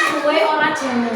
suwe ora jamu.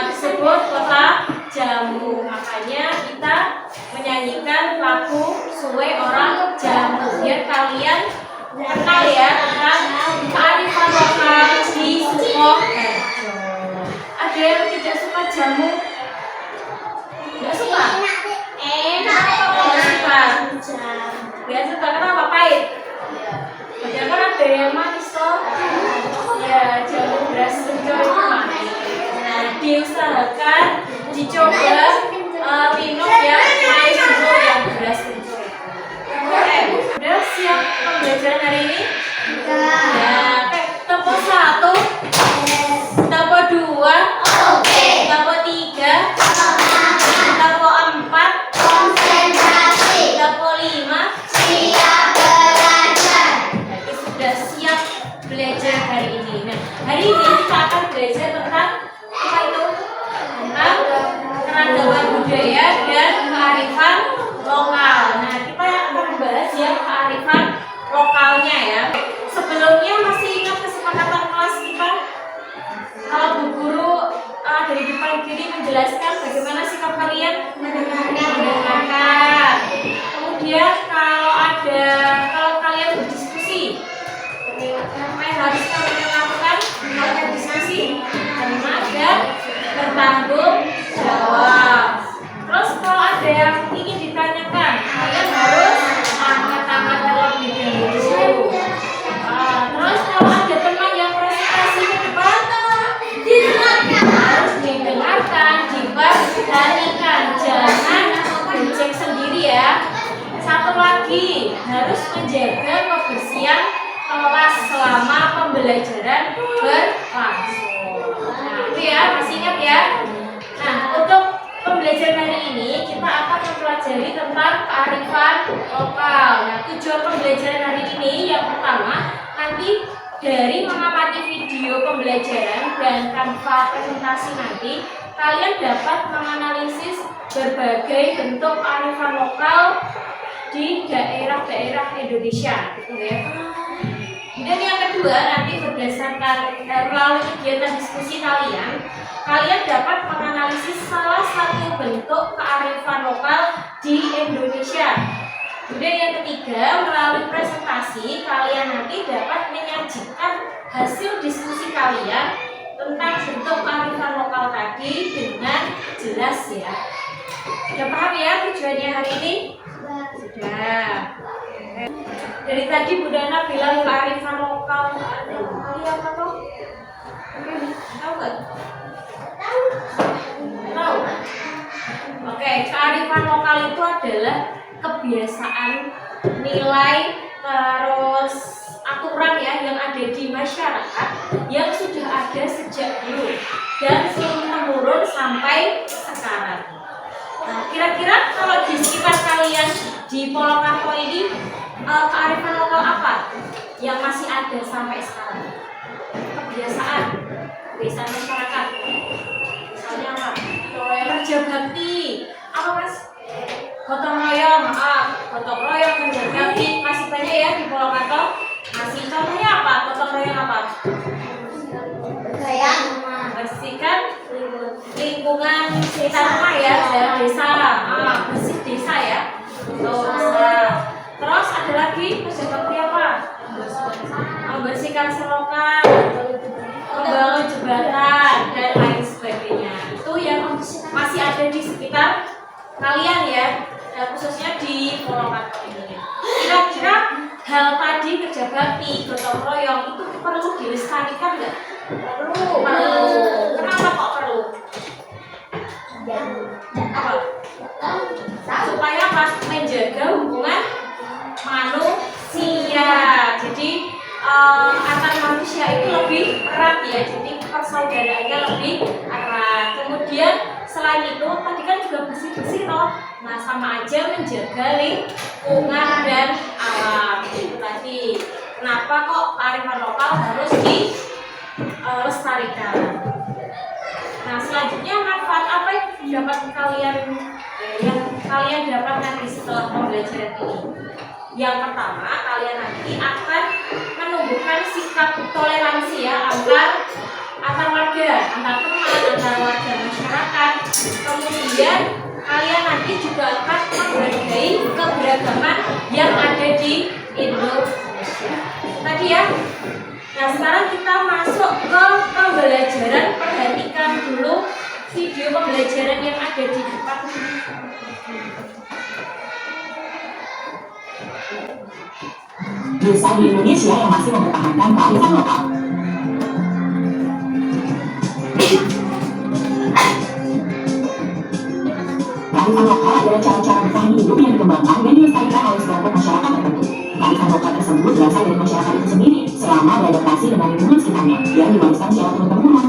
Disebut kota jamu. Makanya kita menyanyikan lagu suwe orang jamu biar kalian kenal ya tentang kearifan lokal di Sukoharjo. Ada yang tidak suka jamu? Tidak suka? Enak. Tidak suka. Tidak suka kenapa? Pahit. Padahal kan ada yang manis toh. Ya, jamu beras kencur itu manis. Nah, diusahakan dicoba minum yang manis dulu yang beras kencur. Oke, udah siap pembelajaran hari ini? Ya, tempo 1, tempo 2, tempo 3, tempo 4, tempo 5. Siap belajar. Itu sudah siap belajar hari ini. Nah, hari ini kita akan belajar tentang apa itu? Tentang keragaman budaya dan kearifan lokal. Nah, kita akan membahas ya kearifan lokalnya ya. Sebelumnya masih ingat kesepakatan kelas kita? Kalau Bu Guru dari depan kiri menjelaskan bagaimana sikap kalian mendengarkan. Kemudian kalau kalian berdiskusi, apa yang harus kalian lakukan kalau berdiskusi? Dengar dan bertanggung jawab. Terus kalau ada yang ingin ditanyakan, kalian harus angkat tangan terlebih dahulu. Terus kalau ada teman yang presentasi ke depan, harus didengarkan, diperhatikan, jangan dicek sendiri ya. Satu lagi, harus menjaga kebersihan kelas selama pembelajaran berlangsung. Nah, itu ya, masih ingat ya. Nah, untuk pembelajaran hari ini kita akan mempelajari tentang kearifan lokal. Nah, tujuan pembelajaran hari ini yang pertama nanti dari mengamati video pembelajaran dan tanpa presentasi nanti kalian dapat menganalisis berbagai bentuk kearifan lokal di daerah-daerah Indonesia, gitu ya. Dan yang kedua nanti berdasarkan melalui kegiatan diskusi kalian dapat menganalisis salah satu bentuk kearifan lokal di Indonesia. Kemudian yang ketiga, melalui presentasi kalian nanti dapat menyajikan hasil diskusi kalian tentang bentuk kearifan lokal tadi dengan jelas ya. Sudah paham ya tujuannya hari ini? Sudah. Dari tadi Bu Dana bilang kearifan lokal kali apa tuh? Tahu nggak? Tahu. Oke, kearifan lokal itu adalah kebiasaan, nilai, terus aturan ya yang ada di masyarakat yang sudah ada sejak dulu dan turun temurun sampai sekarang. Nah, kira-kira kalau di sekitar kalian di Polokarto ini kearifan lokal apa yang masih ada sampai sekarang? Kebiasaan masyarakat. Misalnya apa? Kerja bakti. Apa mas? Gotong royong, gotong royong, kerja bakti masih banyak ya di Polokarto. Masih contohnya apa? Gotong royong apa? Kayak bersihkan lingkungan sekitar rumah ya, desa, bersih desa ya. Terus ada lagi kerja bakti apa? Membersihkan selokan, membangun jembatan dan lain sebagainya. Itu yang masih ada di sekitar kalian ya, khususnya di Polokarto ini. Kira-kira hal tadi kerja bakti, gotong royong itu perlu dilestarikan nggak? Perlu. Kenapa kok perlu? Apa? Supaya apa? Menjaga hubungan manusia. Jadi antar manusia itu lebih erat ya. Jadi persaudaraannya lebih erat. Kemudian selain itu tadi kan juga bersih-bersih toh. Nah, sama aja menjaga lingkungan dan alam. Itu tadi. Kenapa kok kearifan lokal harus dilestarikan? Nah, selanjutnya manfaat apa yang dapat kalian dapat nanti setelah pembelajaran ini? Yang pertama, kalian nanti akan menumbuhkan sikap toleransi ya antar warga, antar teman, antar warga masyarakat. Kemudian kalian nanti juga akan menghargai keberagaman yang ada di Indonesia. Tadi ya. Nah, sekarang kita masuk ke pembelajaran. Perhatikan dulu video pembelajaran yang ada di depan. Desa di Indonesia yang masih mempertahankan kearifan lokal. Kearifan lokal adalah cara-cara bertahan hidup yang dikembangkan dan dilestarikan oleh sekelompok masyarakat tertentu. Kearifan lokal tersebut berasal dari masyarakat itu sendiri selama beradaptasi dengan lingkungan sekitarnya yang diwariskan secara turun-temurun.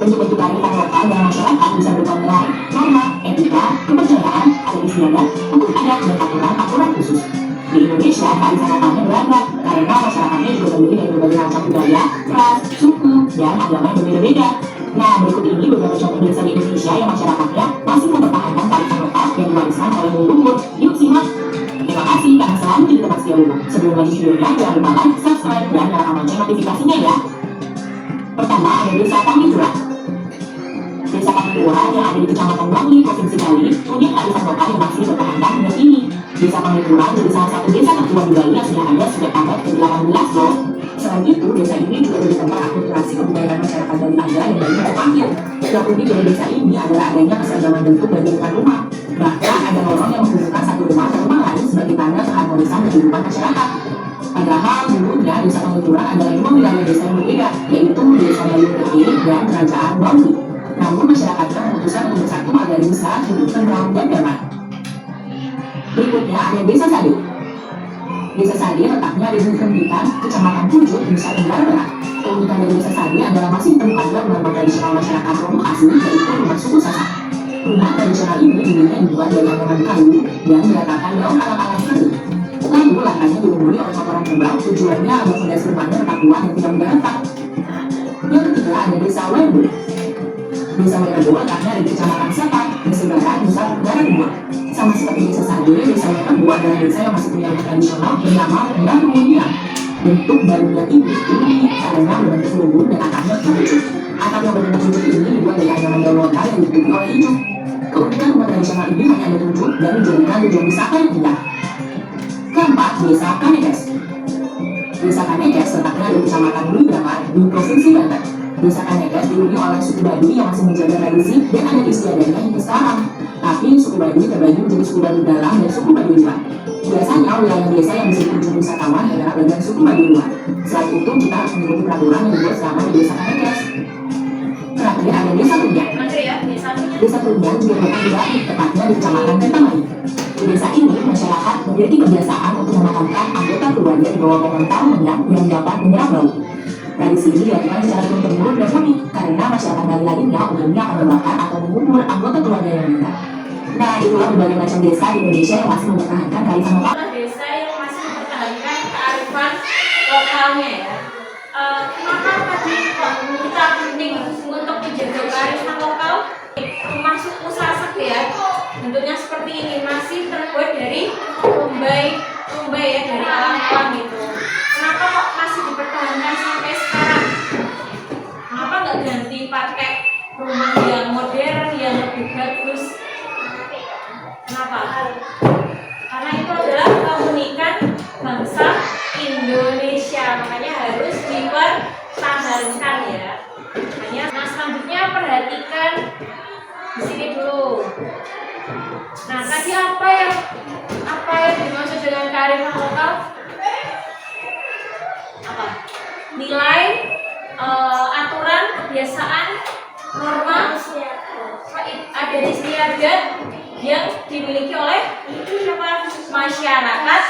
Bentuk-bentuk kearifan lokal dalam masyarakat bisa berupa nilai, norma, etika, kepercayaan, adat istiadat, hukum adat, dan aturan-aturan khusus. Di Indonesia, kearifan lokalnya beragam karena masyarakatnya juga terdiri dari berbagai macam budaya, ras, suku, dan agama yang berbeda-beda. Nah, berikut ini beberapa contoh desa di Indonesia yang masyarakatnya masih mempertahankan kearifan lokal yang diwariskan oleh leluhur. Yuk simak! Terima kasih karena selalu jadi tempat setia dulu. Sebelum lanjut videonya, jangan lupa like, subscribe, dan nyalakan lonceng notifikasinya ya. Pertama, ada Desa Panglipuran. Desa Panglipuran yang ada di Kecamatan Bangli, Provinsi Bali, punya kearifan lokal yang masih dipertahankan hingga kini. Desa Panglipuran jadi salah satu desa tertua di Bali yang sudah ada sejak abad ke-18 loh. Selain itu, desa ini juga jadi tempat akulturasi kebudayaan masyarakat Bali Anda dan Bali terpanggil. Yang unik dari desa ini adalah adanya keseragaman bentuk dan bentukan rumah. Bahkan ada lorong yang menghubungkan satu rumah ke rumah lain sebagai tanda keharmonisan kehidupan masyarakat. Padahal dulunya desa Panglipuran adalah dua wilayah desa yang berbeda, yaitu Desa Bayung Putih dan Kerajaan Bangli. Namun masyarakatnya memutuskan untuk bersatu agar bisa hidup tenang dan damai. Berikutnya ada Desa Sadu. Desa Sade letaknya di Kembitan, Kecamatan Pucuk, Nusa Tenggara Barat. Keunikan dari Desa Sade adalah masih ditemukan rumah tradisional masyarakat Romo asli, yaitu rumah suku Sasak. Rumah tradisional ini dulunya dibuat dari anyaman kayu dan diratakan daun alang-alang kering. Lalu lantainya dilumuri oleh kotoran kerbau, tujuannya agar fondasi rumahnya tetap kuat dan tidak mudah retak. Yang ketiga ada Desa Werbu. Desa Werbu letaknya di Kecamatan Sepak, Desa Barat, Nusa Tenggara Timur. Sama seperti Desa Sade, Desa Werbu adalah desa yang masih punya rumah tradisional bernama Rendang Kemudian. Bentuk bangunan ini unik karena berbentuk lumbung dan atapnya tertutup. Atap yang berbentuk lumbung ini dibuat dari anyaman daun lokal yang ditutupi oleh ijuk. Keunikan rumah tradisional ini hanya ada 7 dan dijadikan tujuan wisata yang indah. Keempat, Desa Kanekes. Desa Kanekes letaknya di Kecamatan Bulu Braman di Provinsi Banten. Desa Kanekes dihuni oleh suku Baduy yang masih menjaga tradisi dan adat istiadatnya hingga sekarang. Tapi suku Baduy terbagi menjadi suku Baduy dalam dan suku Baduy luar. Biasanya wilayah desa yang bisa dikunjungi wisatawan adalah bagian suku Baduy luar. Selain itu, kita harus mengikuti peraturan yang dibuat selama di Desa Kanekes. Terakhir ada Desa Tunjang. Desa Tunjang diletakkan di Bali, tepatnya di Kecamatan Jatamani. Di desa ini, masyarakat memiliki kebiasaan untuk memakamkan anggota keluarga di bawah pohon talmenang yang dapat menyerap bau. Tradisi ini dilakukan secara turun-temurun dan unik karena masyarakat Bali lainnya umumnya akan membakar atau mengubur anggota keluarga yang meninggal. Nah, itulah berbagai macam desa di Indonesia yang masih mempertahankan kearifan lokal. Desa yang masih mempertahankan kearifan lokalnya ya. Kenapa tadi kita penting untuk menjaga kearifan lokal? Rumah suku Sasak ya, bentuknya seperti ini, masih terbuat dari rumbai ya, dari alam-alam gitu. Kenapa kok masih dipertahankan sampai sekarang? Kenapa nggak ganti pakai rumah yang modern, yang lebih bagus? Kenapa? Karena itu adalah keunikan bangsa Indonesia, makanya harus dipertahankan ya. Makanya, nah selanjutnya perhatikan di sini dulu. Nah tadi apa yang dimaksud dengan kearifan lokal? Apa? Nilai, aturan, kebiasaan, norma, adat istiadat yang dimiliki oleh siapa? Masyarakat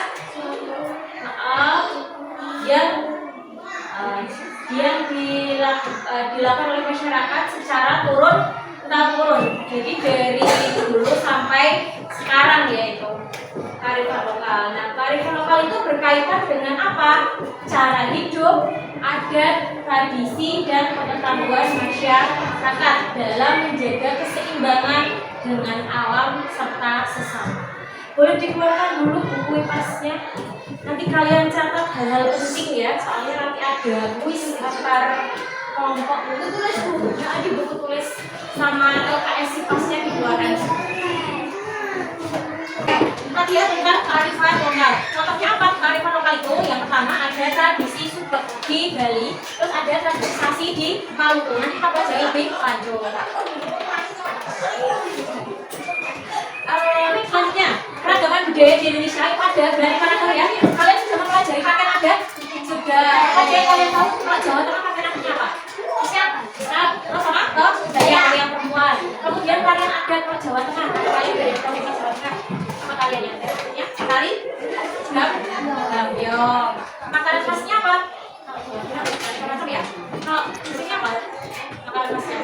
yang dilakukan oleh masyarakat secara turun-temurun. Jadi dari dulu sampai sekarang ya itu kearifan lokal. Nah, kearifan lokal itu berkaitan dengan apa? Cara hidup, adat, tradisi, dan pengetahuan masyarakat dalam menjaga keseimbangan dengan alam serta sesama. Boleh dikeluarkan dulu buku pasnya. Nanti kalian catat hal-hal penting ya, soalnya nanti ada kuis antar kelompok. Buku tulis bukunya, ada buku tulis sama LKS pasnya dikeluarkan. Tadi ya tentang kearifan lokal. Contohnya apa? Kearifan lokal itu yang pertama ada tradisi subak di Bali, terus ada tradisi di Maluku. Nanti kita pelajari lebih lanjut. Selanjutnya, keragaman budaya di Indonesia itu ada berarti mana tahu ya? Kalian sudah mempelajari pakaian adat? Sudah. Apa yang kalian tahu? Kalau Jawa Tengah pakaian adatnya apa? Siap. Terus sama kalian perempuan. Kemudian kalian adat kalau Jawa Tengah. Kalian dari provinsi Jawa Tengah. Sama kalian ya. Berikutnya tari, gambyong. Makanan khasnya apa? Makanan khas ya. Kalau khasnya apa? Makanan khasnya.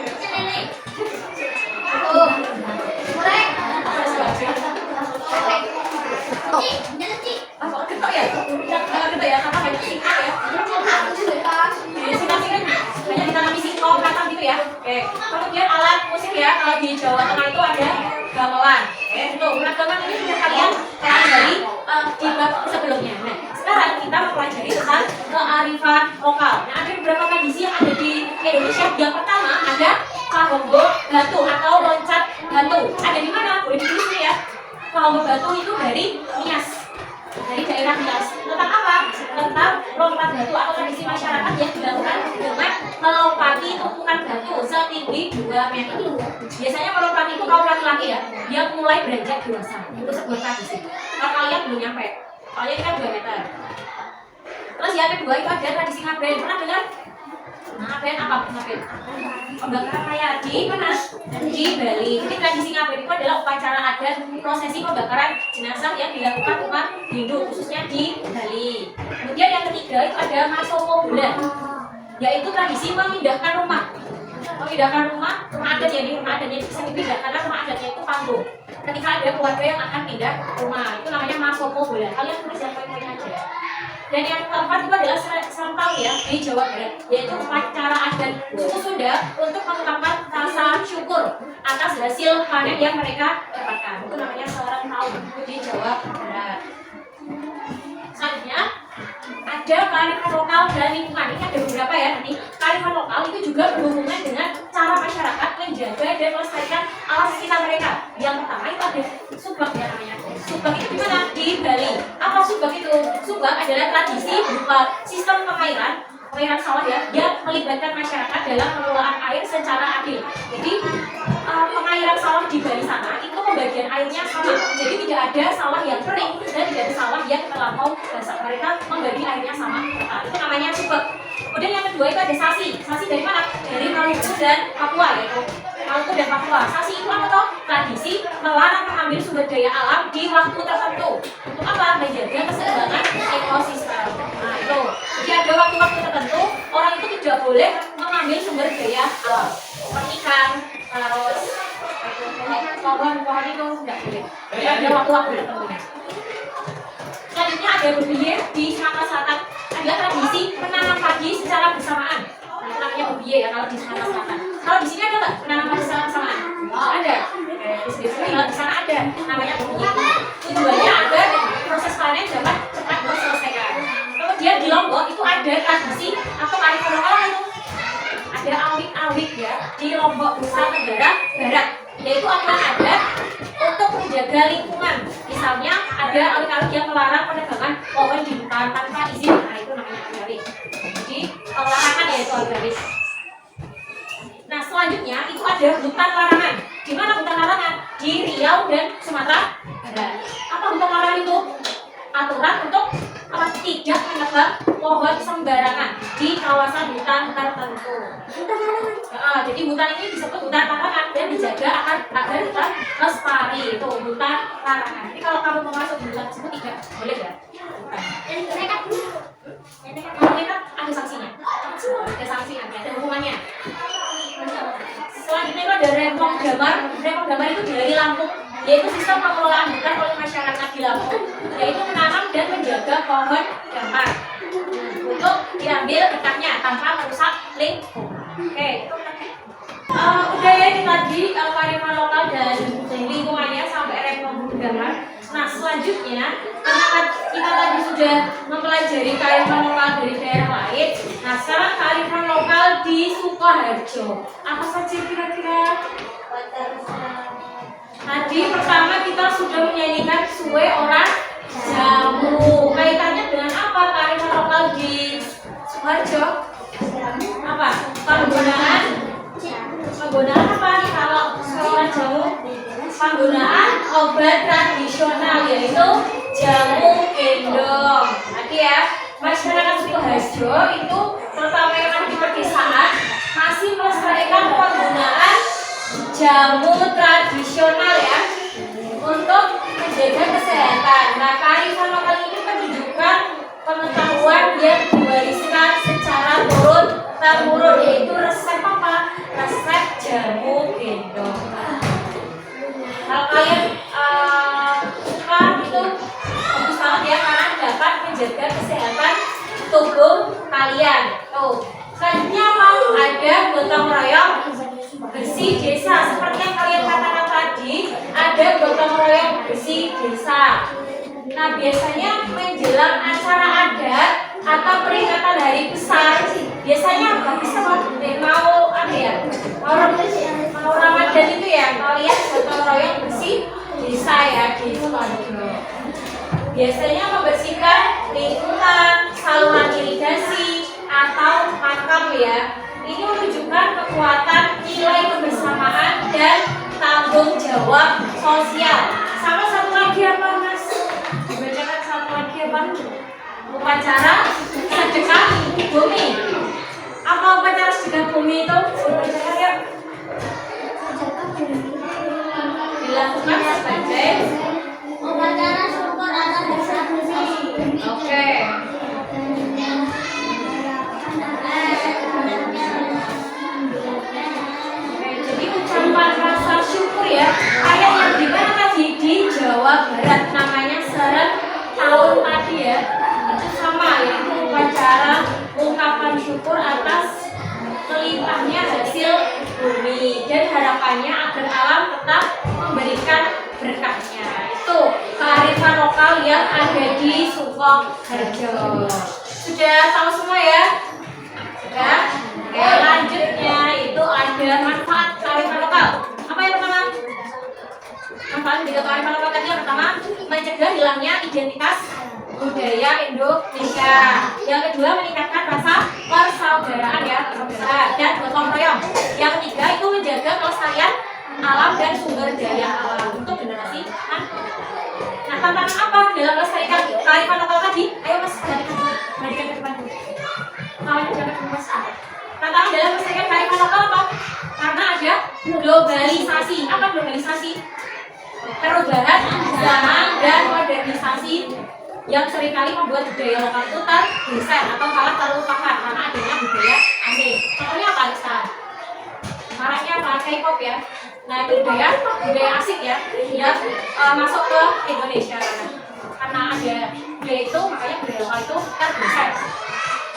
Mulai. Ketok ya? Ketok ya, karena banyak singkat ya. Singkat-singkat banyak ditanami singkong, kacang gitu ya. Oke. Kemudian alat musik ya, kalau di Jawa Tengah itu ada gamelan. Oke, itu keragaman ini sudah kalian pelajari di bab sebelumnya. Nah, sekarang kita mempelajari tentang kearifan lokal. Nah, ada beberapa tradisi yang ada di Indonesia. Yang pertama ada Kahombo Batu atau loncat batu. Ada di mana? Boleh ditulis ya. Kahombo Batu itu dari Nias, dari daerah Nias. Tentang apa? Tentang lompat batu atau tradisi masyarakat yang dilakukan dengan melompati tumpukan batu setinggi 2 meter. Biasanya melompati itu kaum laki-laki ya, yang mulai beranjak dewasa. Itu sebuah tradisi. Kalau kalian belum nyampe, soalnya ini kan 2 meter. Terus yang kedua itu ada tradisi ngaben. Pernah dengar? Ngapain apa ngapain? Pembakaran mayat di mana? Di Bali. Jadi tradisi ngapain itu adalah upacara adat prosesi pembakaran jenazah yang dilakukan umat Hindu khususnya di Bali. Kemudian yang ketiga itu ada Masomo Bulan, yaitu tradisi memindahkan rumah. Memindahkan rumah adat, jadi rumah adatnya bisa dipindah karena rumah adatnya itu panggung. Ketika ada keluarga yang akan pindah rumah, itu namanya Masomo Bulan. Kalian tulis yang poin-poin aja. Dan yang keempat itu adalah serentau ya di Jawa Barat, yaitu upacara adat suku Sunda untuk mengungkapkan rasa syukur atas hasil panen yang mereka dapatkan. Itu namanya serentau di Jawa Barat. Selanjutnya ada kearifan lokal dan lingkungan. Ini ada beberapa ya nanti. Kearifan lokal itu juga berhubungan dengan cara masyarakat menjaga dan melestarikan alam sekitar mereka. Yang pertama itu ada subak ya namanya. Subak itu di mana? Di Bali. Apa subak itu? Subak adalah tradisi berupa sistem pengairan sawah ya, yang melibatkan masyarakat dalam pengelolaan air secara adil. Jadi pengairan sawah di Bali sana itu pembagian airnya sama. Jadi tidak ada sawah yang kering dan tidak ada sawah yang terlampau basah. Mereka membagi airnya sama. Nah, itu namanya subak. Kemudian yang kedua itu ada sasi. Sasi dari mana? Dari Maluku dan Papua yaitu. Maluku dan Papua. Sasi itu apa toh? Tradisi melarang mengambil sumber daya alam di waktu tertentu. Untuk apa? Menjaga keseimbangan ekosistem. Nah itu. Jadi ada waktu-waktu tertentu orang itu tidak boleh mengambil sumber daya alam. Ikan, terus pohon-pohon itu tidak boleh. Jadi ada waktu-waktu tertentu. Selanjutnya ada bebiye di Sumatera Selatan. Adalah tradisi menanam padi secara bersamaan. Nah, namanya bebiye ya kalau di Sumatera Selatan. Kalau di sini ada nggak menanam padi secara bersamaan? Ada. Di sini kalau di sana ada. Namanya bebiye. Tujuannya agar proses panen dapat cepat diselesaikan. Kemudian di Lombok itu ada tradisi atau kearifan lokal itu. Ada awik-awik ya di Lombok Nusa Tenggara Barat. Yaitu aturan adat untuk menjaga lingkungan. Misalnya ada awik-awik yang melarang penebangan pohon di hutan tanpa izin. Nah itu namanya awik-awik. Jadi larangan ya itu awik-awik. Nah selanjutnya itu ada hutan larangan. Di mana hutan larangan? Di Riau dan Sumatera Barat. Apa hutan larangan itu? Aturan untuk apa? Tidak menebang pohon sembarangan di kawasan hutan tertentu. Hutan larangan. Jadi hutan ini disebut hutan larangan dan dijaga agar hutan lestari. Itu hutan larangan. Jadi kalau kamu mau masuk di hutan tersebut tidak boleh ya. Kalau nekat ada sanksinya. Ada sanksi nanti, ada hukumannya. Selanjutnya itu ada rempong damar. Rempong damar itu dari Lampung, yaitu sistem pengelolaan hutan oleh masyarakat di Lampung, yaitu menanam dan menjaga pohon damar untuk diambil ikannya tanpa merusak lingkungan. Oke, itu udah ya ini tadi kearifan lokal dan lingkungannya sampai rempong damar. Nah selanjutnya karena kita tadi sudah mempelajari kearifan lokal dari daerah lain, nah sekarang kearifan lokal di Sukoharjo apa saja kira-kira? Tadi pertama kita sudah menyanyikan suwe orang jamu. Kaitannya dengan apa kearifan lokal di Sukoharjo? Apa? Penggunaan apa kalau suwe orang jamu? Penggunaan obat tradisional yaitu jamu gendong. Tadi ya, masyarakat Sukoharjo itu terutama yang ada di pedesaan masih melestarikan penggunaan jamu tradisional ya untuk menjaga kesehatan. Nah, kearifan lokal ini menunjukkan pengetahuan yang diwariskan secara turun-temurun, yaitu resep apa? Resep jamu gendong. Kalau kalian suka itu bagus banget ya karena dapat menjaga kesehatan tubuh kalian. Tuh. Selanjutnya apa? Ada gotong royong bersih desa. Seperti yang kalian katakan tadi, ada gotong royong bersih desa. Nah biasanya menjelang acara adat atau peringatan hari besar, biasanya bisa mau apa ya? Mau Ramadan itu ya, kalian gotong royong bersih desa ya di Sukoharjo. Biasanya membersihkan lingkungan, saluran irigasi atau makam ya. Ini menunjukkan kekuatan nilai kebersamaan dan tanggung jawab sosial. Sama satu lagi apa mas? Dibacakan satu lagi apa? Upacara sedekah bumi. Apa upacara sedekah bumi itu? Dibacakan ya. Dilakukan sebagai upacara syukur atas desa bumi. oke. Jadi ucapan rasa syukur ya, kayak yang di mana tadi di Jawa Barat namanya Seret Tahun tadi ya, itu sama ya, itu upacara ungkapan syukur atas melimpahnya hasil bumi dan harapannya agar alam tetap memberikan berkahnya. Itu kearifan lokal yang ada di Sukoharjo. Sudah tahu semua ya? Sudah? Oke, lanjutnya itu ada manfaat kearifan lokal. Apa yang pertama? Manfaat dari kearifan lokal tadi yang pertama, mencegah hilangnya identitas budaya Indonesia. Yang kedua, meningkatkan rasa persaudaraan ya, persaudaraan dan gotong royong. Yang ketiga, itu menjaga kelestarian alam dan sumber daya alam untuk generasi nanti. Nah, tantangan apa dalam melestarikan kearifan lokal tadi? Ayo mas, balikan ke depan dulu. Kawan jangan mas. Tantangan dalam melestarikan kearifan lokal apa? Karena ada globalisasi. Apa globalisasi? Perubahan zaman dan modernisasi yang seringkali membuat budaya lokal itu tergeser atau malah terlupakan karena adanya budaya asing. Contohnya apa sekarang? Maraknya apa? K-pop ya. Nah, itu budaya asing ya yang masuk ke Indonesia karena ada budaya itu, makanya budaya lokal itu tergeser.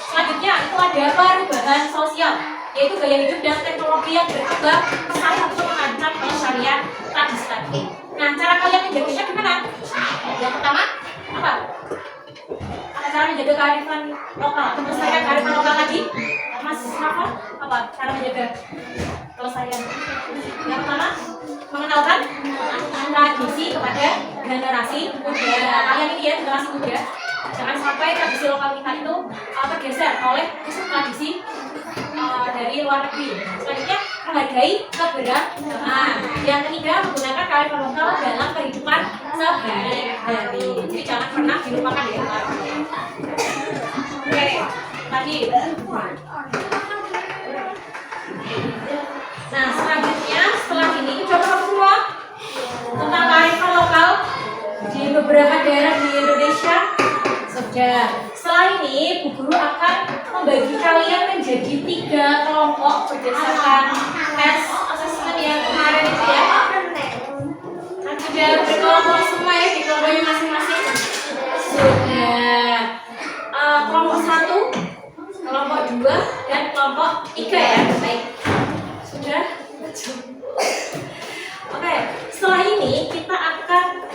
Selanjutnya itu ada perubahan sosial, yaitu gaya hidup dan teknologi yang berkembang saling untuk mengancam kelestarian tradisi tadi. Nah, cara kalian menjaganya gimana? Yang pertama apa? Cara menjaga kearifan lokal, melestarikan kearifan lokal tadi, Mas Rafa, apa cara menjaga kelestarian? Yang pertama, mengenalkan tradisi kepada generasi muda. Kalian ini ya, generasi muda, jangan sampai tradisi lokal kita itu tergeser oleh tradisi dari luar negeri. Selanjutnya, menghargai keberagaman. Yang ketiga, menggunakan kearifan lokal dalam kehidupan sehari-hari. Jadi jangan pernah dilupakan ya. Oke, tadi. Nah, selanjutnya setelah ini kita bahas semua tentang kearifan lokal di beberapa daerah di Indonesia. Sudah. Setelah ini, Bu Guru akan membagi kalian menjadi 3 kelompok berdasarkan tes asesmen yang kemarin itu ya. Kan sudah berkelompok semua ya di kelompoknya masing-masing. Sudah. Kelompok 1, kelompok 2, dan kelompok 3 ya. Baik. Sudah. Oke, setelah ini kita akan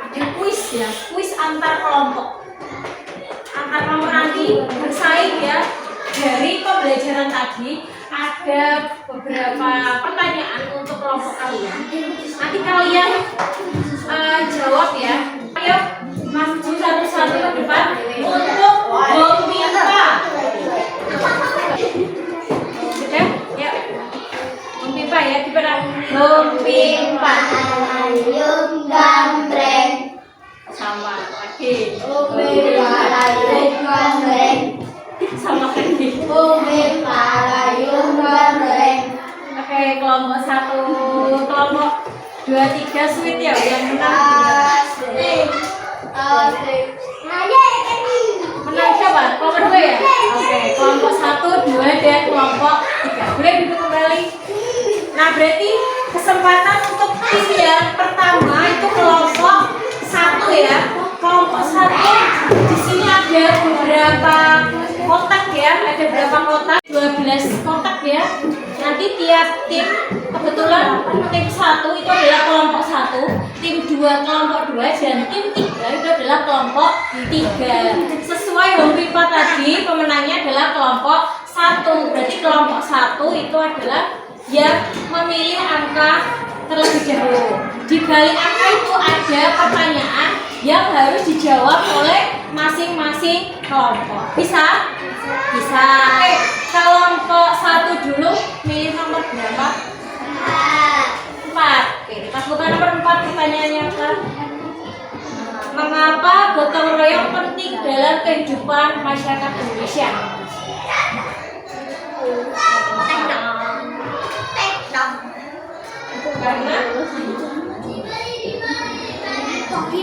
ada kuis ya, kuis antar kelompok. Antar kelompok nanti bersaing ya. Dari pembelajaran tadi ada beberapa pertanyaan untuk kelompok kalian. Nanti kalian jawab ya. Ayo maju satu-satu ke depan untuk meminta. Sudah? Ya. Meminta ya, di mana? Meminta. Ayum gambreng. Sama lagi. Ayum gambreng. Sama lagi. Ayum gambreng. Oke, kelompok 1, kelompok 2, 3 sweet ya yang menang. Menang siapa? Kelompok 2 ya? Oke, kelompok 1, 2, dan kelompok 3. Boleh duduk kembali. Nah, berarti kesempatan untuk tim yang pertama itu kelompok 1 ya. Kelompok 1 di sini ada beberapa kotak ya, ada berapa kotak? 12 kotak ya. Nanti tiap tim, kebetulan tim 1 itu adalah kelompok 1, tim 2 kelompok 2, dan tim 3 itu adalah kelompok 3. Sesuai home pipa tadi, pemenangnya adalah kelompok 1. Berarti kelompok 1 itu adalah yang memilih angka terlebih dahulu. Di balik angka itu ada pertanyaan yang harus dijawab oleh masing-masing kelompok. Bisa? Bisa. Oke, kelompok 1 dulu milih nomor berapa? 4. Oke, kita buka nomor 4, pertanyaannya apa? Mengapa gotong royong penting dalam kehidupan masyarakat Indonesia?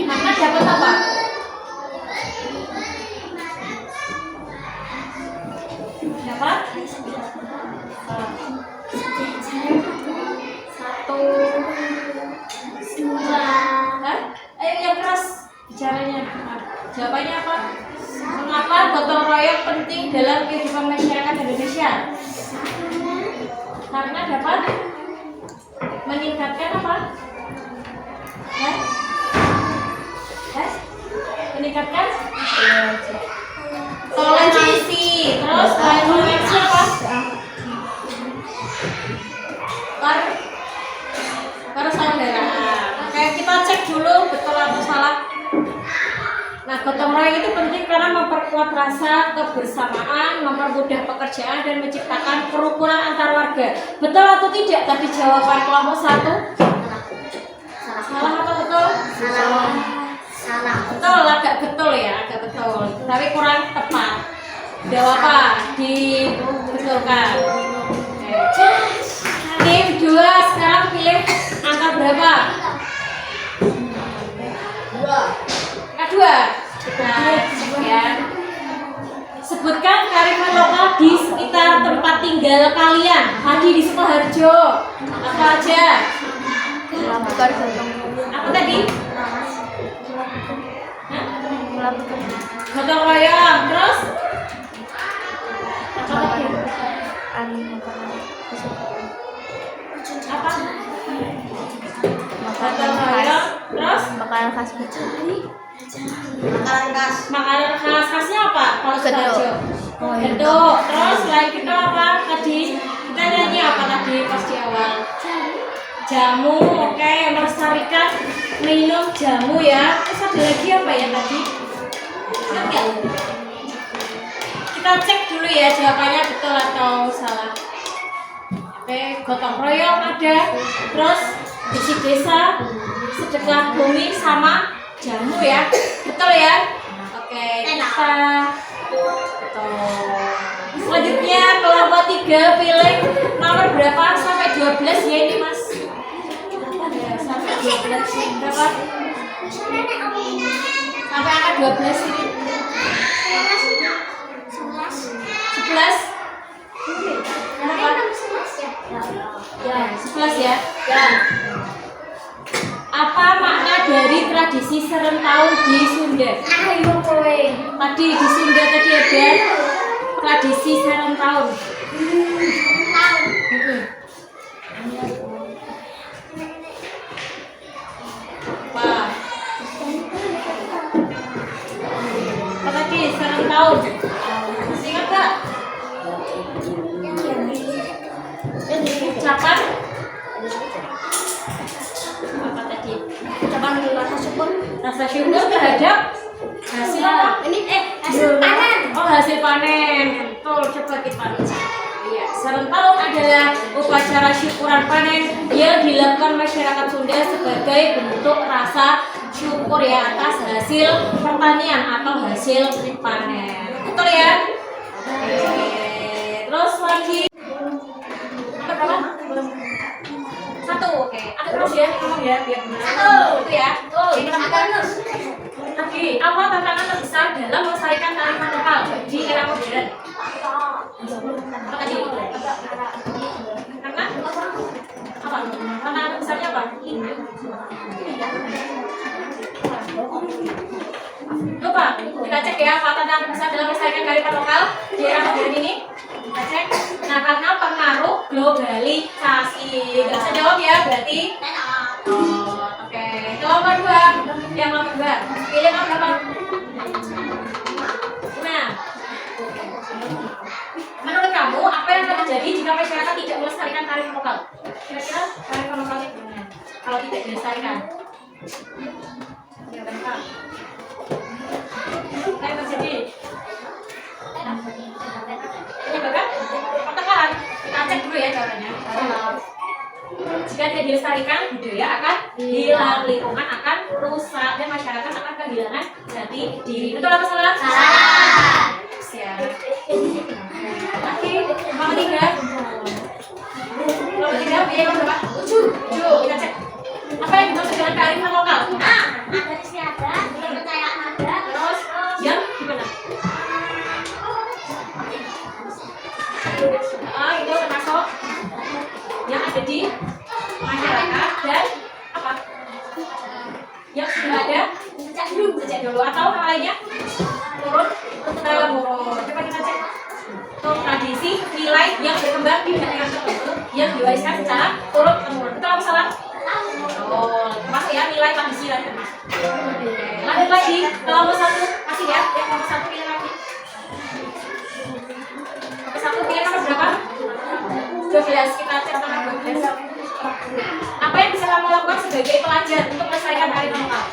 Karena dapat apa? Dapat? Satu. Hah? Ayo yang keras bicaranya. Jawabannya apa? Mengapa gotong royong penting dalam kehidupan masyarakat Indonesia? Karena dapat meningkatkan apa? Hah? Hah? Meningkatkan toleransi. Terus toleransi apa? Persaudaraan. Oke, kita cek dulu betul atau salah. Nah, gotong royong itu penting karena memperkuat rasa kebersamaan, mempermudah pekerjaan, dan menciptakan kerukunan antar warga. Betul atau tidak tadi jawaban kelompok 1? Salah atau betul? Salah. Betul, agak betul ya, agak betul. Tapi kurang tepat. Jawab apa? Dibetulkan. Oke. Tim 2 sekarang pilih angka berapa? 2. Nah, ya. Sebutkan kearifan lokal di sekitar tempat tinggal kalian. Tadi di Sukoharjo. Apa aja? Apa tadi? Hah? Gotong royong. Terus? Apa lagi? Apa? Gotong royong. Terus? Makanan khas Betawi. Makanan khasnya apa? Kalau Sukoharjo? Oh, iya. Geduk. Terus selain itu apa tadi? Kita nyanyi apa tadi pas di awal? Jamu. Oke, melestarikan minum jamu ya. Terus ada lagi apa ya tadi? Ingat nggak? Kita cek dulu ya jawabannya betul atau salah. Oke, gotong royong ada. Terus bersih desa, sedekah bumi, sama jamu ya. Betul ya? Oke, kita betul. Selanjutnya kelompok 3 pilih nomor berapa sampai 12 ya ini Mas? Ya, sampai 12 berapa? Sampai angka 12 ini. 11. Berapa? Ya, 11 ya. Ya. Apa makna dari tradisi serentahun di Sunda? Tadi di Sunda tadi ada tradisi serentahun. Wah. Apa tadi serentahun? Masih ingat nggak? Ucapan apa tadi? Ucapan rasa syukur terhadap hasil apa? Hasil panen. Oh, hasil panen. Betul, coba kita baca. Iya, serentahun adalah upacara syukuran panen yang dilakukan masyarakat Sunda sebagai bentuk rasa syukur ya atas hasil pertanian atau hasil panen. Betul ya? Oke. Terus lagi angka berapa? 1. Oke. Ada terus ya, ngomong ya biar benar. 1. Itu ya. Ini tadi apa tantangan terbesar dalam melestarikan kearifan lokal di era modern? Apa tadi? Karena apa? Tantangan terbesarnya apa? Lupa, kita cek ya apa tantangan terbesar dalam melestarikan kearifan lokal di era modern ini. Kita cek. Nah, karena pengaruh globalisasi. Gak bisa jawab ya, berarti. Oke. Kelompok 2. Yang nomor 2. Pilih nomor berapa? Nah, menurut kamu apa yang akan terjadi jika masyarakat tidak melestarikan kearifan lokal? Kira-kira kearifan lokalnya gimana? Kalau tidak dilestarikan? Ya, Pak. Apa yang terjadi? Menyebabkan pertengkaran. Kita cek dulu ya jawabannya. Jika tidak dilestarikan, budaya akan hilang, lingkungan akan rusak, dan masyarakat akan kehilangan jati diri. Betul atau salah? Salah. Siap. Oke, nomor 3. Nomor 3, biaya nomor berapa? 7. Kita cek. Apa yang dimaksud dengan kearifan lokal? Ada istiadat, kepercayaan ada. Terus yang gimana? Itu termasuk yang ada di masyarakat dan apa? Yang sudah ada sejak dulu atau hal lainnya? Turun temurun. Coba kita cek. Untuk tradisi nilai yang berkembang di daerah tertentu yang diwariskan secara turun temurun. Betul apa salah? Oh, termasuk ya nilai tradisi tadi termasuk. Lanjut lagi kelompok 1 kasih ya. Yang kelompok 1 pilih lagi. Kelompok 1 pilih nomor berapa? 12. Kita cek nomor 12. Apa yang bisa kamu lakukan sebagai pelajar untuk melestarikan kearifan lokal?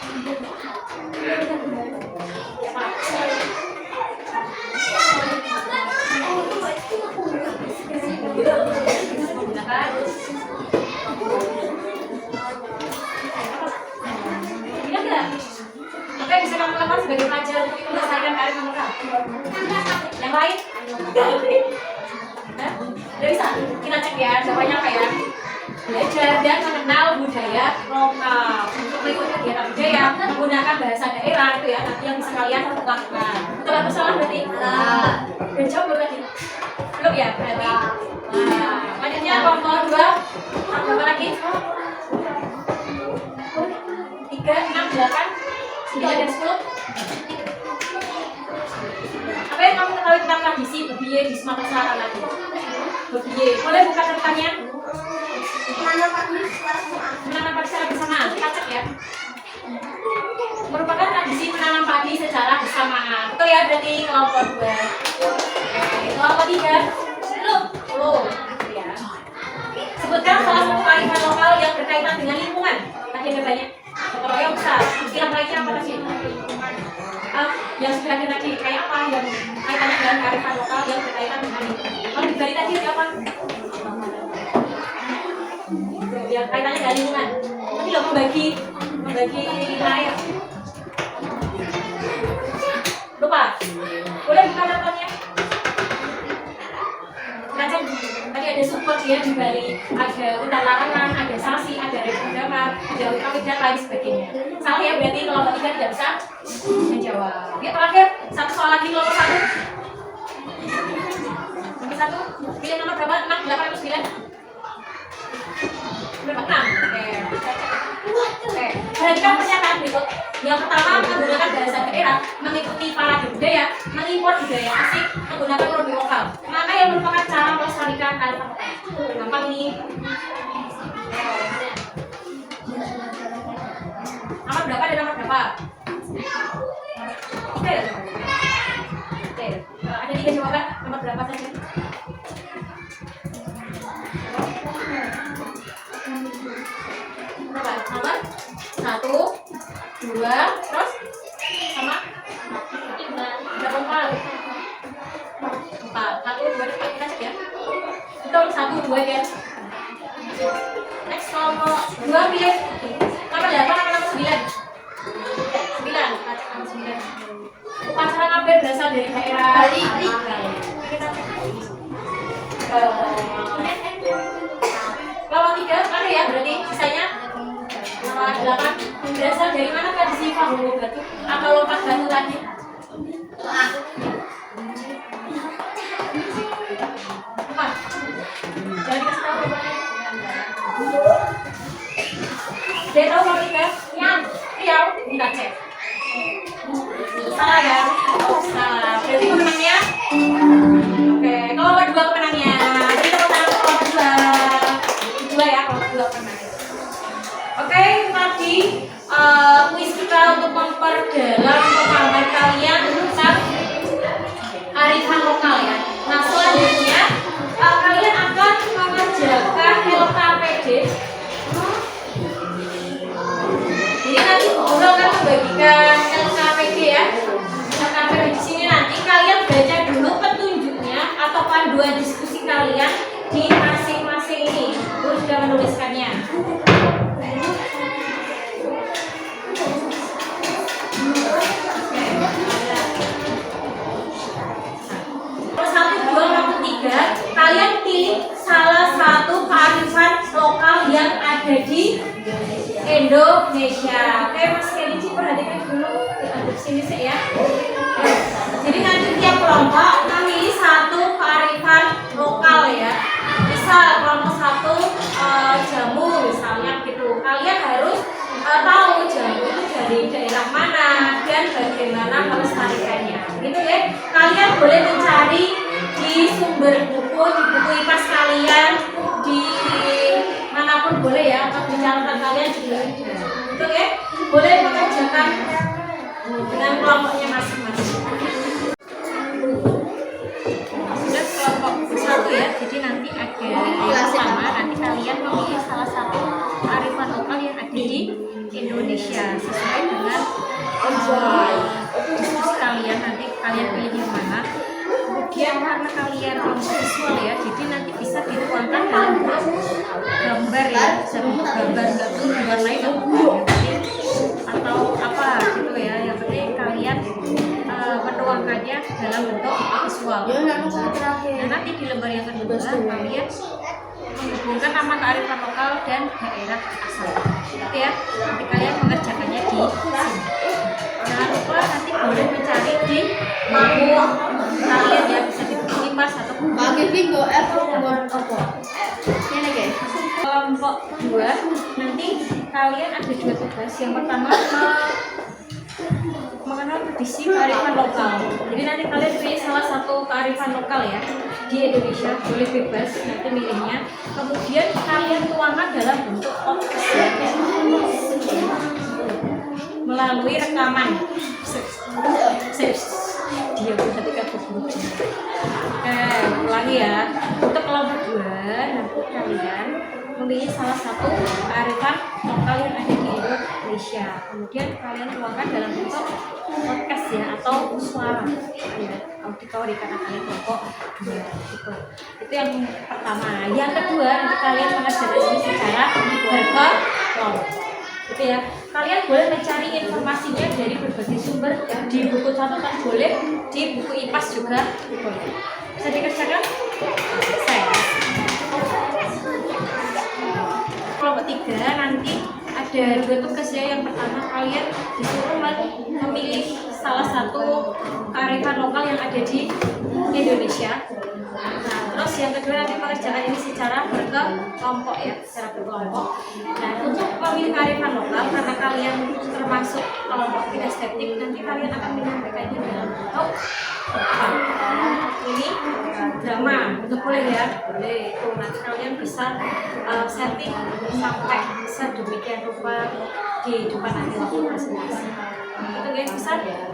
Apa yang bisa kamu lakukan sebagai pelajar untuk melestarikan kearifan lokal? Yang lain? Hah? Udah bisa? Kita cek ya, jawabannya apa ya? Belajar dan mengenal budaya lokal. Untuk mengikuti kegiatan budaya menggunakan bahasa daerah itu ya, nanti yang bisa kalian lakukan. Betul atau salah berarti? Udah jawab belum tadi? Belum ya berarti? Lanjutnya kelompok 2. Berapa lagi? 3, 6, 8, 9, dan 10. Apa yang kamu ketahui tentang tradisi bebiye di Sumatera Selatan lagi? Bebiye, boleh buka catatannya? Menanam padi secara bersamaan, kita cek ya. Merupakan tradisi menanam padi secara bersamaan. Betul ya, berarti kelompok 2. Kelompok 3. Belum. Ya. Sebutkan salah satu kearifan lokal yang berkaitan dengan lingkungan. Tadi ada banyak. Gotong royong besar. Istilah lainnya apa tadi? Yang sudah ada tadi kayak apa yang kaitannya dengan kearifan lokal yang berkaitan dengan lingkungan? Kalau di Bali tadi apa? Yang kaitannya dengan lingkungan. Tadi lo membagi air. Lupa. Boleh buka catatannya? Macam tadi ada support ya di Bali, ada hutan larangan, ada sasi, ada rebun damar, ada kawit dan lain sebagainya. Salah ya, berarti kelompok 3 tidak bisa menjawab. Ya terakhir, satu soal lagi kelompok 1. Nomor 1, pilih nomor berapa? 6, 8, atau 9? Berapa? 6. Oke. Perhatikan pernyataan berikut. Yang pertama, menggunakan bahasa daerah, mengikuti parade budaya, mengimpor budaya asing, menggunakan produk lokal. Mana yang merupakan cara melestarikan kearifan lokal? Gampang ini. Nomor berapa dan nomor berapa? 3 ya? Oke. Ada 3 jawaban. Nomor berapa saja? Berapa? Nomor 1, 2, terus sama 3, 4. 1, 2, 3, kita cek ya. Betul, 1, 2 ya. Next kelompok 2 pilih nomor 8 atau nomor 9? 9, kita cek nomor 9. Upacara ngaben berasal dari daerah Bali. Kita cek. Kelompok 3 ada ya, berarti sisanya nomor 8 berasal dari mana tradisi Pahowo Batu atau lompat batu tadi? Apa? Jangan dikasih tahu jawabannya. Dia tahu kalau 3? Riau, kita cek. Salah ya? Salah. Berarti pemenangnya? Oke, kelompok 2 pemenangnya. Jadi tepuk tangan untuk kelompok 2 ya, kelompok 2 pemenangnya. Oke, tadi kuis kita untuk memperdalam pemahaman kalian tentang kearifan lokal ya. Nah, selanjutnya kalian akan mengerjakan LKPD. Jadi nanti guru akan membagikan LKPD ya. LKPD di sini nanti kalian baca dulu petunjuknya atau panduan diskusi kalian di masing-masing ini. Guru sudah menuliskannya. Nomor 1, 2, nomor 3 bagaimana melestarikannya. Gitu ya. Kalian boleh mencari di sumber buku, di buku IPAS kalian, di manapun boleh ya, atau di catatan kalian juga ada. Gitu ya. Boleh mengerjakan dengan kelompoknya masing-masing. Sudah kelompok satu ya, jadi nanti ada yang pertama, nanti kalian memilih salah satu kearifan lokal yang ada di Indonesia sesuai dengan diskusi kalian, nanti kalian pilih yang mana. Kemudian karena kalian visual ya, jadi nanti bisa dituangkan dalam bentuk gambar ya, bisa bentuk gambar, nggak perlu diwarnai atau apa gitu ya, yang penting kalian menuangkannya dalam bentuk visual. Nah, nanti di lembar yang kedua kalian menghubungkan nama kearifan lokal dan daerah asal. Gitu ya, nanti kalian mengerjakannya di sini. Jangan lupa nanti boleh mencari di buku kalian ya, bisa di buku IPAS atau buku. Ini guys. Kelompok 2 nanti kalian ada 2 tugas. Yang pertama mengenal tradisi kearifan lokal. Jadi nanti kalian pilih salah satu kearifan lokal ya di Indonesia, boleh bebas nanti milihnya. Kemudian kalian tuangkan dalam bentuk podcast ya, melalui rekaman. Dia ketika berburu. Ulangi ya. Untuk kelompok 2 nanti kalian memilih salah satu kearifan lokal yang ada di Indonesia. Kemudian kalian tuangkan dalam bentuk podcast ya, atau suara ya, audio dikatakan kelompok 2 gitu. Itu yang pertama. Yang kedua nanti kalian mengerjakan ini secara berkelompok. Gitu ya. Kalian boleh mencari informasinya dari berbagai sumber di buku catatan boleh, di buku IPAS juga boleh. Bisa dikerjakan? Saya. Kelompok 3 nanti ada 2 tugas ya. Yang pertama kalian disuruh memilih salah satu kearifan lokal yang ada di Indonesia. Nah, terus yang kedua nanti mengerjakan ini secara berkelompok ya, secara berkelompok. Nah, untuk memilih kearifan lokal, karena kalian termasuk kelompok kinestetik, nanti kalian akan menyampaikannya dalam bentuk ini drama. Itu boleh ya, boleh. Tuh, nanti kalian bisa setting sampai sedemikian rupa di depan nanti waktu presentasi. Itu guys, bisa ya.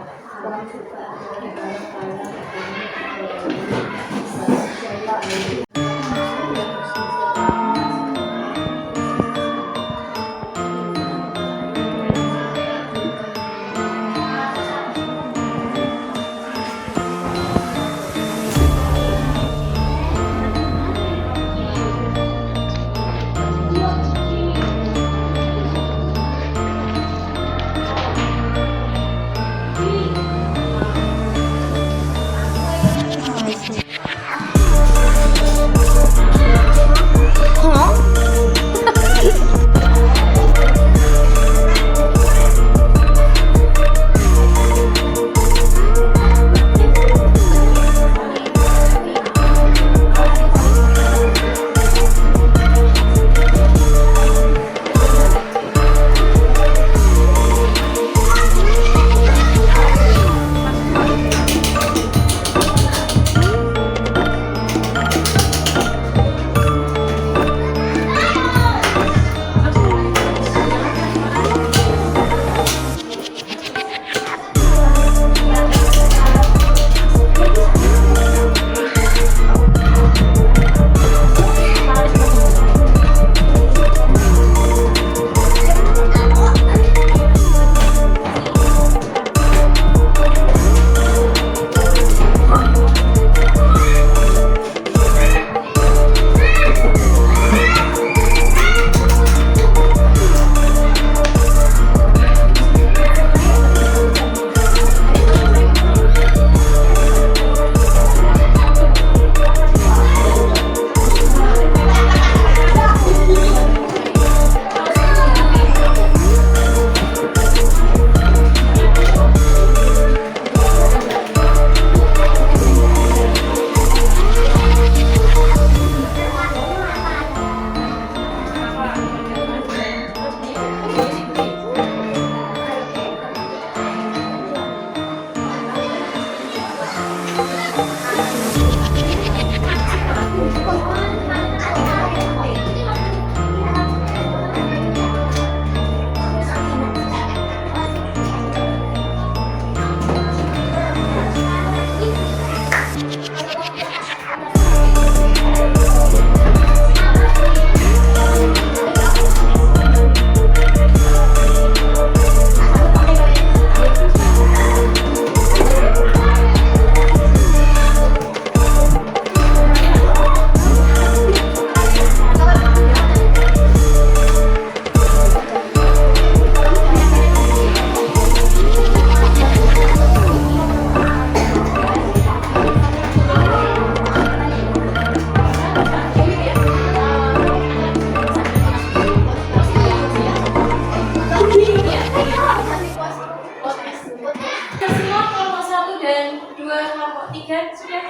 dan 2 kelompok 3 sudah?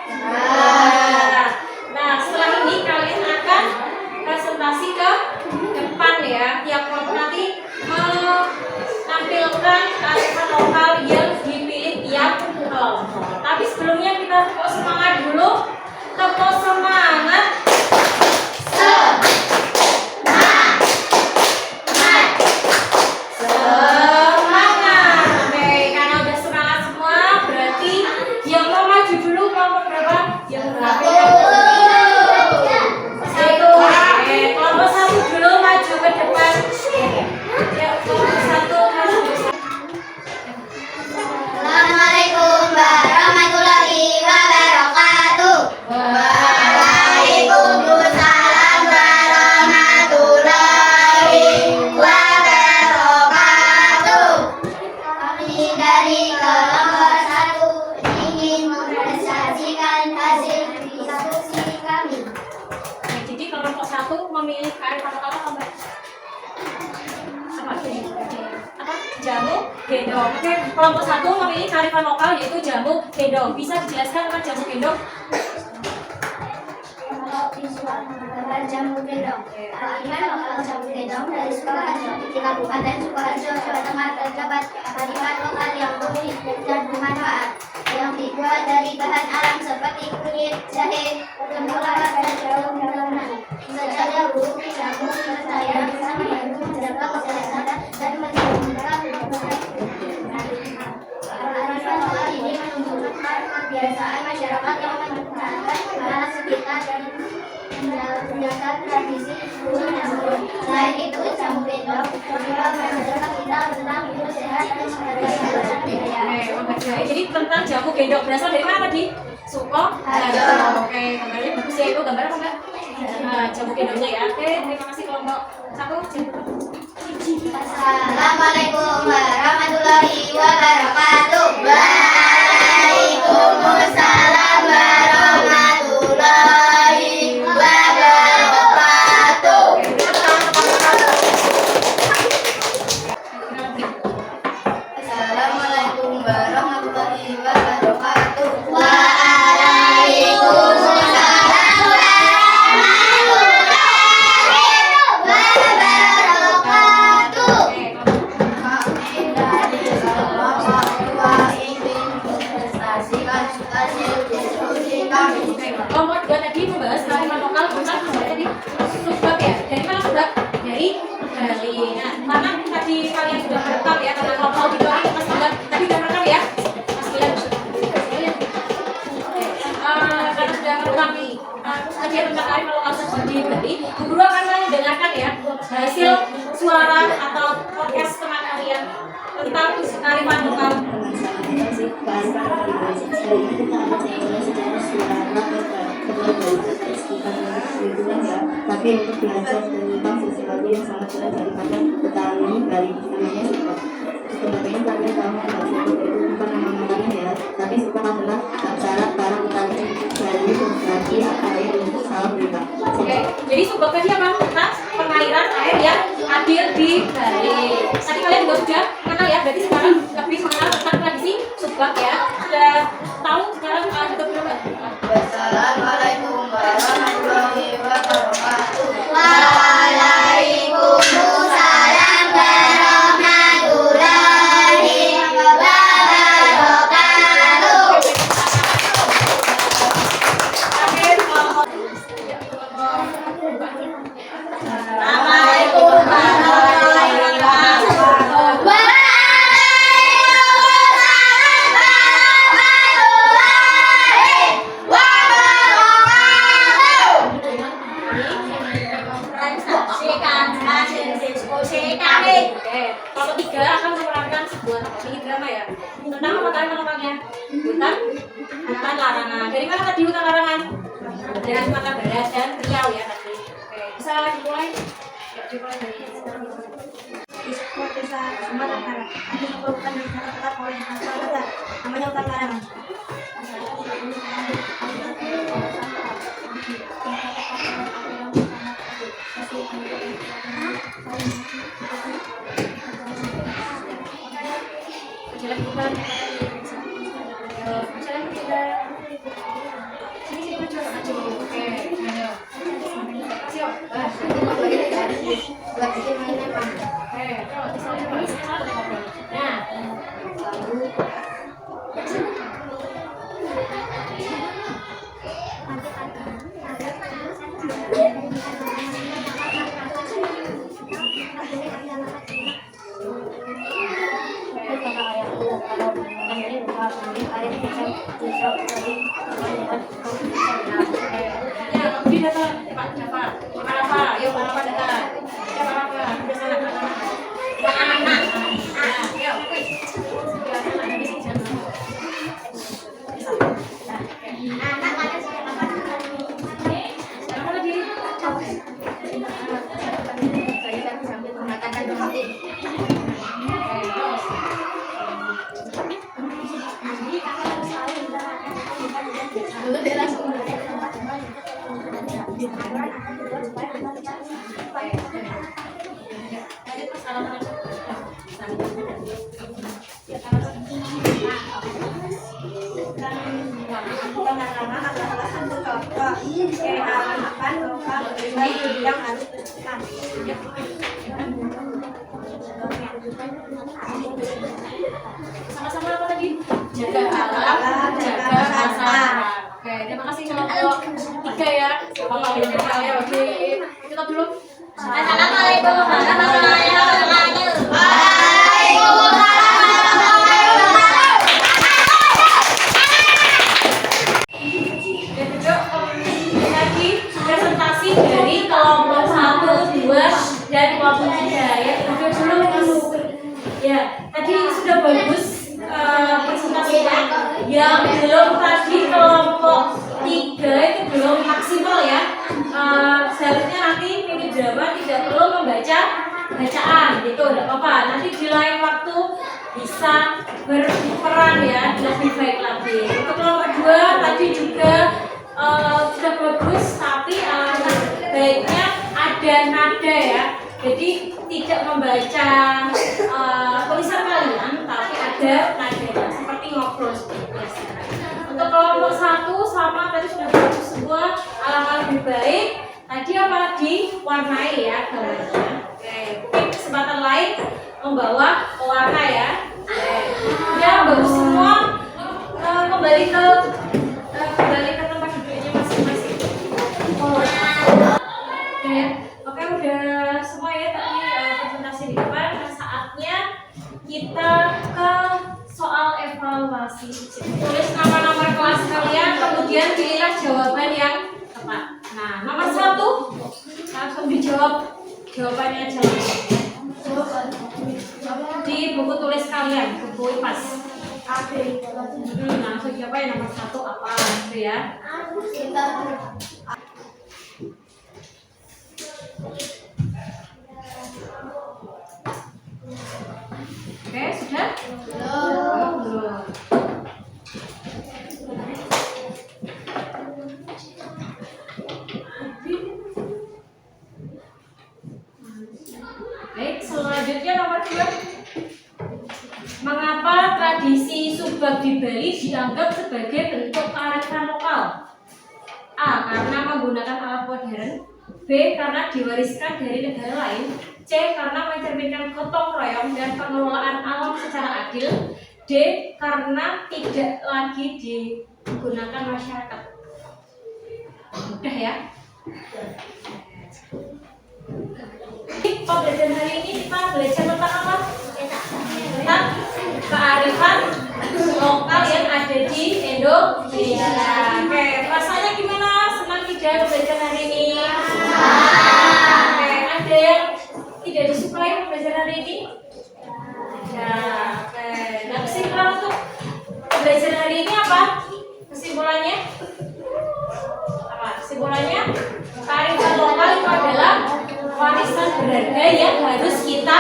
Nah, setelah ini kalian akan presentasi ke depan ya. Tiap kelompok nanti menampilkan kearifan lokal yang dipilih tiap kelompok. Tapi sebelumnya kita tepuk semangat dulu. Tepuk semangat. Assalamualaikum warahmatullahi wabarakatuh. Waalaikumsalam warahmatullahi wabarakatuh. Kami dari kelompok 1 ingin mempresentasikan hasil diskusi kami. Jadi kelompok 1 memilih kearifan lokal apa Mbak? Apa? Jamu gendong. Oke, kelompok 1 memilih kearifan lokal yaitu jamu gendong. Bisa dijelaskan apa jamu gendong? Visual gambar jamu gendong. Kearifan lokal jamu gendong dari Sukoharjo di Kabupaten Sukoharjo, Jawa Tengah terdapat kearifan lokal yang unik dan bermanfaat yang dibuat dari bahan alam seperti kunyit, jahe, temulawak, dan daun-daunan. Sejak dahulu, jamu percaya bisa membantu menjaga kesehatan dan menurunkan beban. Kearifan lokal ini menunjukkan kebiasaan masyarakat yang menggunakan bahan sekitar dan menjaga tradisi burung jamu. Selain itu, jamu gendong juga mengajarkan kita tentang hidup sehat dan menghargai budaya. Jadi tentang jamu gendong berasal dari mana tadi? Sukoharjo. Oke, gambarnya bagus ya. Itu gambar apa Mbak? Nah, jamu gendongnya ya. Oke, terima kasih kelompok 1. Assalamualaikum warahmatullahi wabarakatuh. Waalaikumsalam warahmatullahi wabarakatuh. Assalamualaikum warahmatullahi wabarakatuh. Waalaikumsalam warahmatullahi wabarakatuh. Kelompok 2 tadi membahas kearifan lokal tentang tadi subbab ya. Dari mana subbab? Dari Bali. Nah, karena tadi kalian sudah merekam ya, karena kelompok auditori Mas Gilang tadi sudah merekam ya. Mas Gilang. Karena sudah merekam kajian tentang kearifan lokal di Bali, Bu Guru akan mendengarkan ya hasil suara atau podcast teman kalian tentang kearifan lokal. Tapi untuk belajar tentang sesuatu yang sangat jelas daripada petani dari namanya subbab. Sebenarnya kalian tahu bahwa subbab itu bukan nama-namanya ya, tapi subbab adalah cara para petani dari berbagi air untuk salah berita. Oke, jadi subbab tadi apa? Tentang pengaliran air yang adil di Bali. Tadi kalian juga sudah kenal ya, berarti sekarang lebih mengenal tentang tradisi subbab ya. Sudah tahu sekarang itu belum? Assalamualaikum warahmatullahi wabarakatuh. Waalaikumsalam warahmatullahi wabarakatuh. Assalamualaikum warahmatullahi wabarakatuh. Kelompok 3 akan menerangkan sebuah mini drama ya tentang apa kearifan lokalnya? Hutan larangan. Dari mana tadi hutan larangan? Dari Sumatera Barat dan Riau ya tadi. Oke, bisa dimulai? Ya, dimulai dari Di sebuah desa Sumatera Barat ada sebuah hutan yang sangat tetap oleh masyarakat, namanya hutan larangan. jalan hutan Sini maju maju. Oke, ayo. Siap. Buat bikin mainan Pak. Oke, kalau misalnya ngobrol. Nah, ya, Budi datang. Pak, dapat. Apa? Yuk, apa datang? Siapa apa? Udah sana ke sana. Anak-anak. Nah, yuk. Silakan ada di sini. Anak mana sih? Siapa lagi? Saya kan sambil mengatakan berhenti. Dulu dia langsung Lanjut Mas, salaman. yang harus dilakukan. Sama-sama apa tadi? Jaga alam, jaga masyarakat. Oke, terima kasih kelompok 3 ya. Bapak ya, oke. Kita dulu. Assalamualaikum warahmatullahi wabarakatuh. Dan juga lagi presentasi dari kelompok 1, 2, dan kelompok 3 ya. Udah dulu Mas. Ya, tadi sudah bagus presentasinya. Yang belum tadi kelompok 3 itu belum maksimal ya. Seharusnya nanti mini drama tidak perlu membaca bacaan gitu, tidak apa-apa. Nanti di lain waktu bisa berperan ya, lebih baik lagi. Untuk kelompok 2 tadi juga sudah bagus, tapi baiknya ada nada ya. Jadi tidak membaca tulisan kalian, tapi ada nadanya seperti ngobrol seperti biasa. Untuk kelompok 1 sama tadi sudah bagus semua, alangkah lebih baik. Tadi apa diwarnai ya gambarnya. Oke, mungkin kesempatan lain membawa pewarna ya. Oke, udah bagus semua. Kembali ke tempat duduknya masing-masing. Oke, udah semua ya tadi presentasi di depan. Nah, saatnya kita ke soal evaluasi. Tulis nama-nama kelas kalian, kemudian pilihlah jawaban yang tepat. Nah, nomor 1 langsung dijawab jawabannya aja. Di buku tulis kalian, buku IPAS. Langsung jawab yang nomor 1 apa gitu ya. Oke, sudah? Belum. Baik, selanjutnya nomor 2. Mengapa tradisi subak di Bali dianggap sebagai bentuk kearifan lokal? A. Karena menggunakan alat modern. B. Karena diwariskan dari negara lain. C. Karena mencerminkan gotong royong dan pengelolaan alam secara adil. D. Karena tidak lagi digunakan masyarakat. Mudah ya. Pembelajaran hari ini kita belajar tentang apa? Tentang kearifan lokal yang ada di Indonesia. Oke, rasanya gimana? Senang tidak belajar hari ini? Oke, ada yang tidak disukai pembelajaran hari ini? Ada. Oke, nah kesimpulan untuk pembelajaran hari ini apa? Kesimpulannya? Apa? Kesimpulannya? Kearifan lokal itu adalah warisan berharga yang harus kita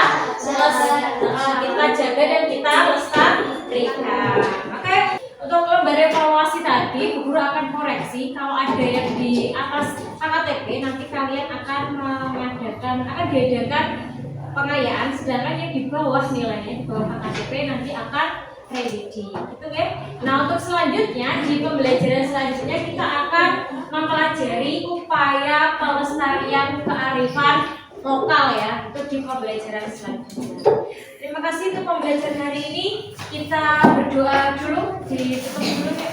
jaga dan kita lestarikan. Oke, untuk lembar evaluasi tadi, guru akan koreksi kalau ada yang di atas KKTP nanti kalian akan diadakan pengayaan, sedangkan yang di bawah nilainya di bawah KKTP nanti akan Heidi gitu ya. Nah untuk selanjutnya di pembelajaran selanjutnya kita akan mempelajari upaya pelestarian kearifan lokal ya, itu di pembelajaran selanjutnya. Terima kasih untuk pembelajaran hari ini. Kita berdoa dulu, ditutup dulu ya.